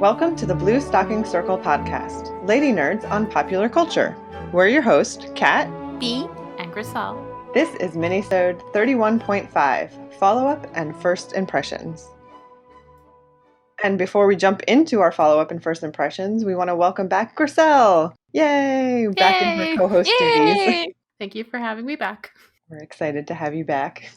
Welcome to the Bluestocking Circle podcast, lady nerds on popular culture. We're your host, Kat, B, and Gricel. This is Minisode 31.5, Follow-Up and First Impressions. And before we jump into our follow-up and first impressions, we want to welcome back Gricel. Yay! Back in her co-host duties. Thank you for having me back. We're excited to have you back.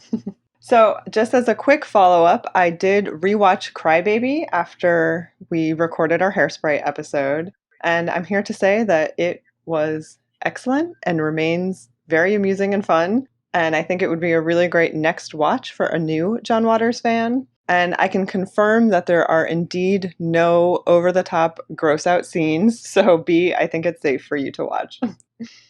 So, just as a quick follow-up, I did rewatch Crybaby after we recorded our Hairspray episode, and I'm here to say that it was excellent and remains very amusing and fun, and I think it would be a really great next watch for a new John Waters fan. And I can confirm that there are indeed no over-the-top gross-out scenes, so B, I think it's safe for you to watch.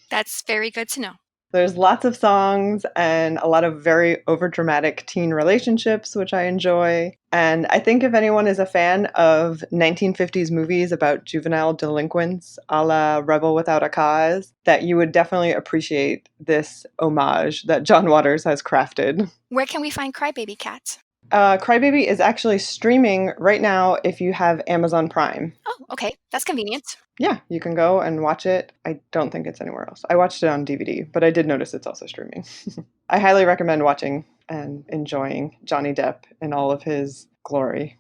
That's very good to know. There's lots of songs and a lot of very overdramatic teen relationships, which I enjoy. And I think if anyone is a fan of 1950s movies about juvenile delinquents a la Rebel Without a Cause, that you would definitely appreciate this homage that John Waters has crafted. Where can we find Crybaby, Kat? Crybaby is actually streaming right now if you have Amazon Prime. Oh, okay. That's convenient. Yeah, you can go and watch it. I don't think it's anywhere else. I watched it on DVD, but I did notice it's also streaming. I highly recommend watching and enjoying Johnny Depp in all of his glory.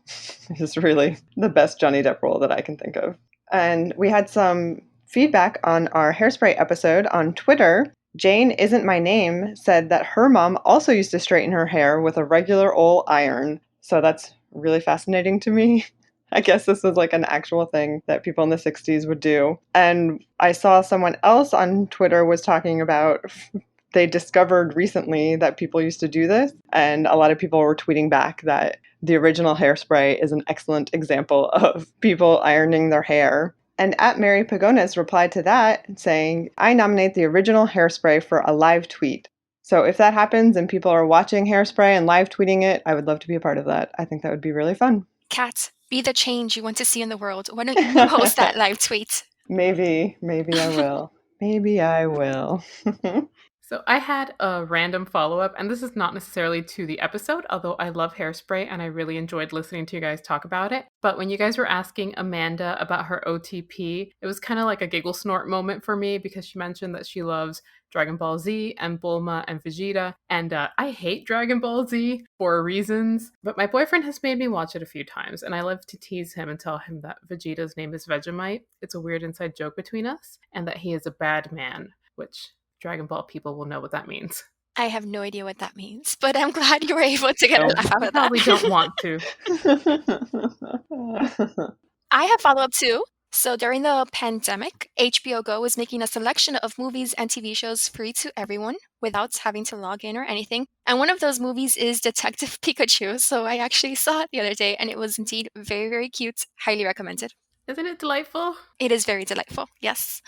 It's really the best Johnny Depp role that I can think of. And we had some feedback on our Hairspray episode on Twitter. Jane Isn't My Name said that her mom also used to straighten her hair with a regular old iron. So that's really fascinating to me. I guess this was like an actual thing that people in the 60s would do. And I saw someone else on Twitter was talking about they discovered recently that people used to do this. And a lot of people were tweeting back that the original Hairspray is an excellent example of people ironing their hair. And at Mary Pagonis replied to that saying, I nominate the original Hairspray for a live tweet. So if that happens and people are watching Hairspray and live tweeting it, I would love to be a part of that. I think that would be really fun. Kat, be the change you want to see in the world. Why don't you post that live tweet? Maybe I will. Maybe I will. So I had a random follow-up, and this is not necessarily to the episode, although I love Hairspray and I really enjoyed listening to you guys talk about it. But when you guys were asking Amanda about her OTP, it was kind of like a giggle snort moment for me because she mentioned that she loves Dragon Ball Z and Bulma and Vegeta. And I hate Dragon Ball Z for reasons, but my boyfriend has made me watch it a few times, and I love to tease him and tell him that Vegeta's name is Vegemite. It's a weird inside joke between us, and that he is a bad man, which Dragon Ball people will know what that means. I have no idea what that means, but I'm glad you were able to get a laugh out of that. Probably don't want to. I have follow-up too. So during the pandemic, HBO Go was making a selection of movies and TV shows free to everyone without having to log in or anything. And one of those movies is Detective Pikachu. So I actually saw it the other day and it was indeed very, very cute. Highly recommended. Isn't it delightful? It is very delightful, yes.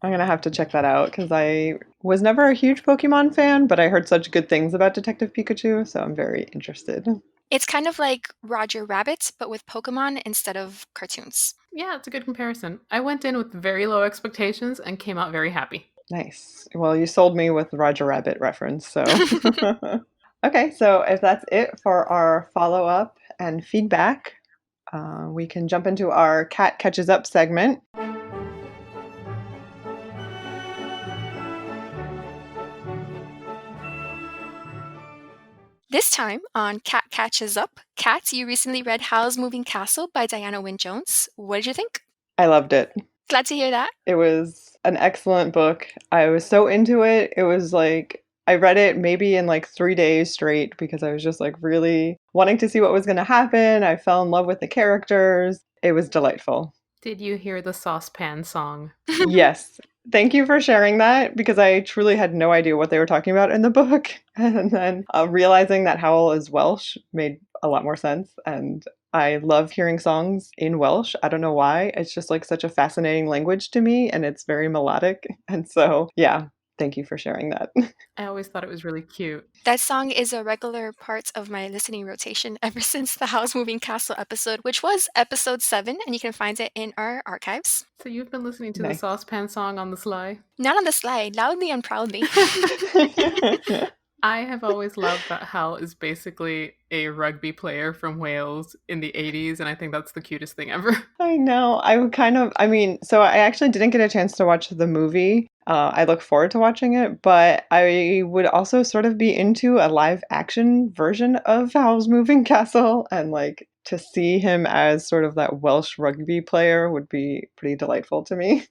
I'm going to have to check that out because I was never a huge Pokemon fan, but I heard such good things about Detective Pikachu, so I'm very interested. It's kind of like Roger Rabbit, but with Pokemon instead of cartoons. Yeah, it's a good comparison. I went in with very low expectations and came out very happy. Nice. Well, you sold me with the Roger Rabbit reference, so... Okay, so if that's it for our follow-up and feedback... we can jump into our Cat Catches Up segment. This time on Cat Catches Up, Kat, you recently read Howl's Moving Castle by Diana Wynne Jones. What did you think? I loved it. Glad to hear that. It was an excellent book. I was so into it. It was like... I read it maybe in like 3 days straight because I was just like really wanting to see what was going to happen. I fell in love with the characters. It was delightful. Did you hear the saucepan song? Yes. Thank you for sharing that because I truly had no idea what they were talking about in the book. And then realizing that Howl is Welsh made a lot more sense. And I love hearing songs in Welsh. I don't know why. It's just like such a fascinating language to me and it's very melodic. And so, yeah. Thank you for sharing that. I always thought it was really cute. That song is a regular part of my listening rotation ever since the Howl's Moving Castle episode, which was episode 7, and you can find it in our archives. So you've been listening to the saucepan song on the sly? Not on the sly, loudly and proudly. I have always loved that Hal is basically a rugby player from Wales in the 80s, and I think that's the cutest thing ever. I know. So I actually didn't get a chance to watch the movie. I look forward to watching it, but I would also sort of be into a live action version of Howl's Moving Castle, and like to see him as sort of that Welsh rugby player would be pretty delightful to me.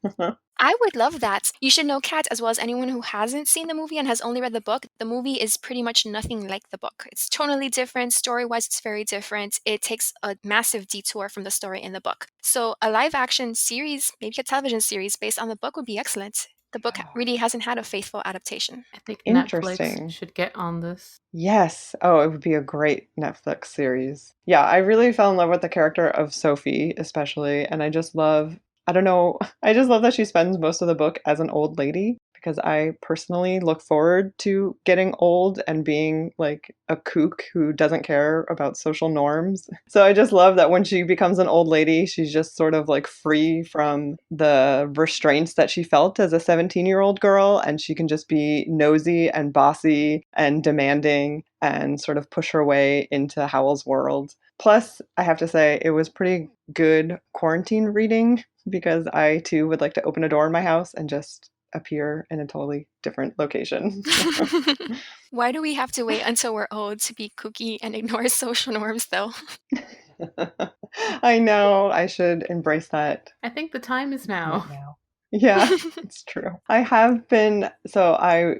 I would love that. You should know, Kat, as well as anyone who hasn't seen the movie and has only read the book, the movie is pretty much nothing like the book. It's tonally different, story-wise it's very different. It takes a massive detour from the story in the book. So a live-action series, maybe a television series based on the book would be excellent. The book really hasn't had a faithful adaptation. I think Netflix Interesting. should get on this. Yes. Oh, it would be a great Netflix series. Yeah, I really fell in love with the character of Sophie, especially, and I don't know, I just love that she spends most of the book as an old lady because I personally look forward to getting old and being like a kook who doesn't care about social norms. So I just love that when she becomes an old lady, she's just sort of like free from the restraints that she felt as a 17-year-old girl, and she can just be nosy and bossy and demanding and sort of push her way into Howl's world. Plus, I have to say, it was pretty good quarantine reading because I too would like to open a door in my house and just appear in a totally different location. Why do we have to wait until we're old to be kooky and ignore social norms, though? I know I should embrace that I think the time is now. right now. Yeah, it's true. I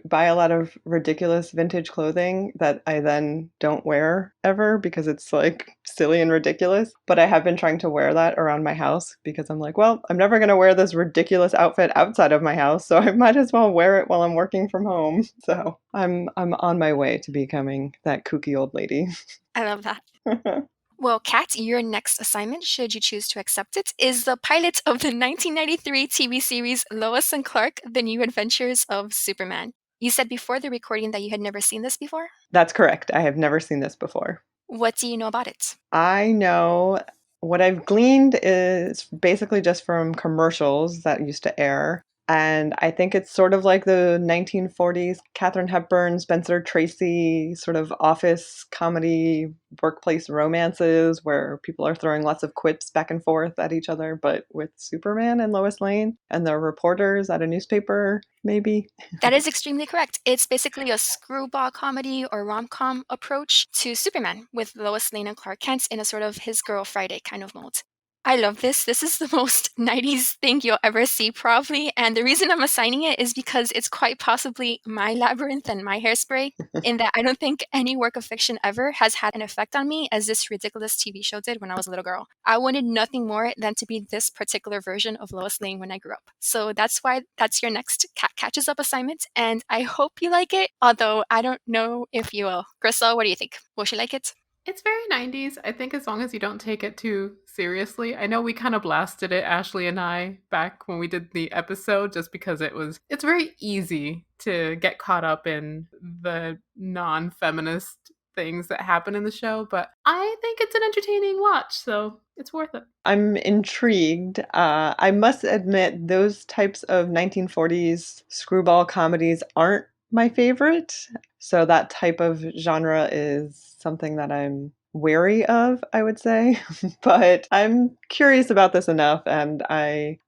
buy a lot of ridiculous vintage clothing that I then don't wear ever because it's like silly and ridiculous. But I have been trying to wear that around my house because I'm like, well, I'm never going to wear this ridiculous outfit outside of my house, so I might as well wear it while I'm working from home. So I'm on my way to becoming that kooky old lady. I love that. Well, Kat, your next assignment, should you choose to accept it, is the pilot of the 1993 TV series Lois and Clark, The New Adventures of Superman. You said before the recording that you had never seen this before? That's correct. I have never seen this before. What do you know about it? I know what I've gleaned is basically just from commercials that used to air. And I think it's sort of like the 1940s Katharine Hepburn, Spencer Tracy sort of office comedy workplace romances where people are throwing lots of quips back and forth at each other, but with Superman and Lois Lane and the reporters at a newspaper, maybe. That is extremely correct. It's basically a screwball comedy or rom-com approach to Superman with Lois Lane and Clark Kent in a sort of His Girl Friday kind of mold. I love this. This is the most 90s thing you'll ever see, probably. And the reason I'm assigning it is because it's quite possibly my Labyrinth and my Hairspray, in that I don't think any work of fiction ever has had an effect on me as this ridiculous TV show did when I was a little girl. I wanted nothing more than to be this particular version of Lois Lane when I grew up. So that's why that's your next Cat Catches Up assignment. And I hope you like it, although I don't know if you will. Gricel, what do you think? Will she like it? It's very 90s. I think as long as you don't take it too seriously. I know we kind of blasted it, Ashley and I, back when we did the episode, just because it's very easy to get caught up in the non-feminist things that happen in the show, but I think it's an entertaining watch, so it's worth it. I'm intrigued. I must admit, those types of 1940s screwball comedies aren't my favorite. So that type of genre is something that I'm wary of, I would say. But I'm curious about this enough, and I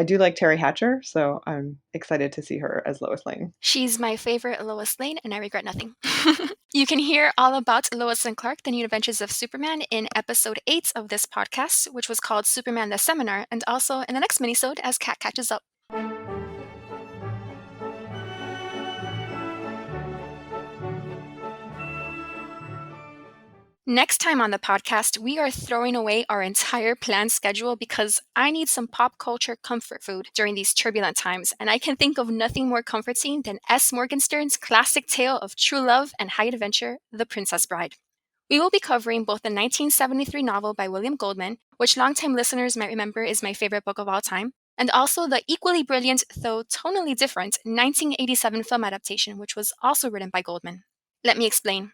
do like Terry Hatcher, so I'm excited to see her as Lois Lane. She's my favorite Lois Lane, and I regret nothing. You can hear all about Lois and Clark, The New Adventures of Superman in episode 8 of this podcast, which was called Superman the Seminar, and also in the next minisode as Cat Catches Up. Next time on the podcast, we are throwing away our entire planned schedule because I need some pop culture comfort food during these turbulent times, and I can think of nothing more comforting than S. Morgenstern's classic tale of true love and high adventure, The Princess Bride. We will be covering both the 1973 novel by William Goldman, which longtime listeners might remember is my favorite book of all time, and also the equally brilliant, though tonally different, 1987 film adaptation, which was also written by Goldman. Let me explain.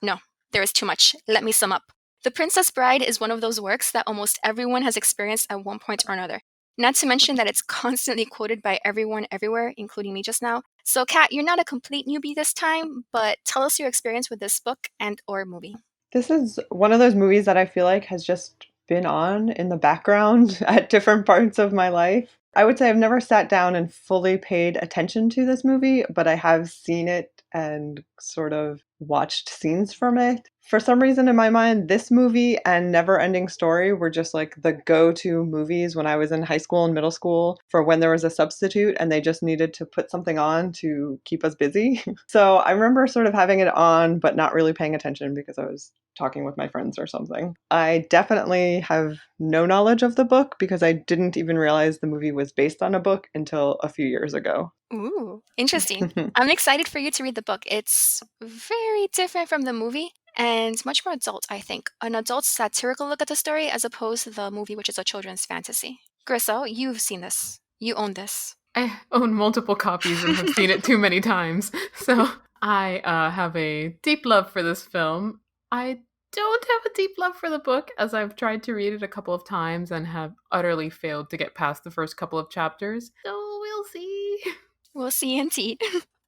No. There is too much. Let me sum up. The Princess Bride is one of those works that almost everyone has experienced at one point or another. Not to mention that it's constantly quoted by everyone everywhere, including me just now. So, Kat, you're not a complete newbie this time, but tell us your experience with this book and or movie. This is one of those movies that I feel like has just been on in the background at different parts of my life. I would say I've never sat down and fully paid attention to this movie, but I have seen it and sort of watched scenes from it. For some reason in my mind, this movie and Never Ending Story were just like the go-to movies when I was in high school and middle school for when there was a substitute and they just needed to put something on to keep us busy. So I remember sort of having it on, but not really paying attention because I was talking with my friends or something. I definitely have no knowledge of the book because I didn't even realize the movie was based on a book until a few years ago. Ooh, interesting. I'm excited for you to read the book. It's very different from the movie and much more adult, I think. An adult satirical look at the story as opposed to the movie, which is a children's fantasy. Gricel, you've seen this. You own this. I own multiple copies and have seen it too many times. So I have a deep love for this film. I don't have a deep love for the book, as I've tried to read it a couple of times and have utterly failed to get past the first couple of chapters. So we'll see. We'll see indeed.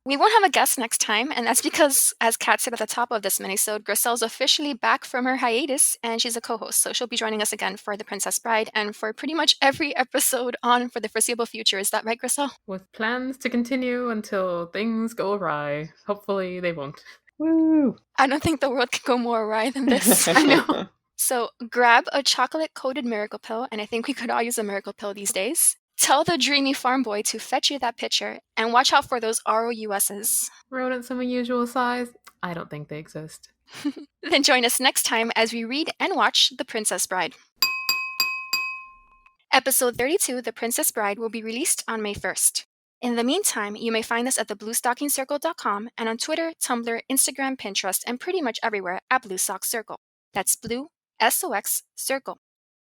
We won't have a guest next time, and that's because, as Kat said at the top of this minisode, Gricel's officially back from her hiatus, and she's a co-host, so she'll be joining us again for The Princess Bride and for pretty much every episode on for the foreseeable future. Is that right, Gricel? With plans to continue until things go awry. Hopefully they won't. Woo! I don't think the world could go more awry than this. I know. So grab a chocolate-coated miracle pill, and I think we could all use a miracle pill these days. Tell the dreamy farm boy to fetch you that pitcher, and watch out for those ROUSs. Rodents of unusual size? I don't think they exist. Then join us next time as we read and watch The Princess Bride. Episode 32, The Princess Bride, will be released on May 1st. In the meantime, you may find us at thebluestockingcircle.com and on Twitter, Tumblr, Instagram, Pinterest, and pretty much everywhere at BlueSockCircle. That's Blue, S-O-X, Circle.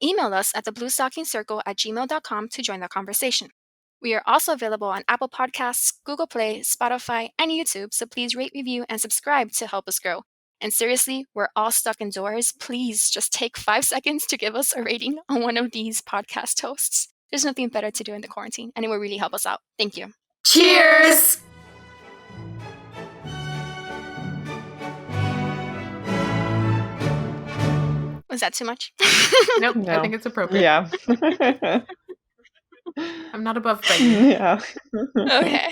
Email us at thebluestockingcircle@gmail.com to join the conversation. We are also available on Apple Podcasts, Google Play, Spotify, and YouTube, so please rate, review, and subscribe to help us grow. And seriously, we're all stuck indoors. Please just take 5 seconds to give us a rating on one of these podcast hosts. There's nothing better to do in the quarantine, and it will really help us out. Thank you. Cheers! Was that too much? Nope, No. I think it's appropriate. Yeah. I'm not above begging. Yeah. Okay.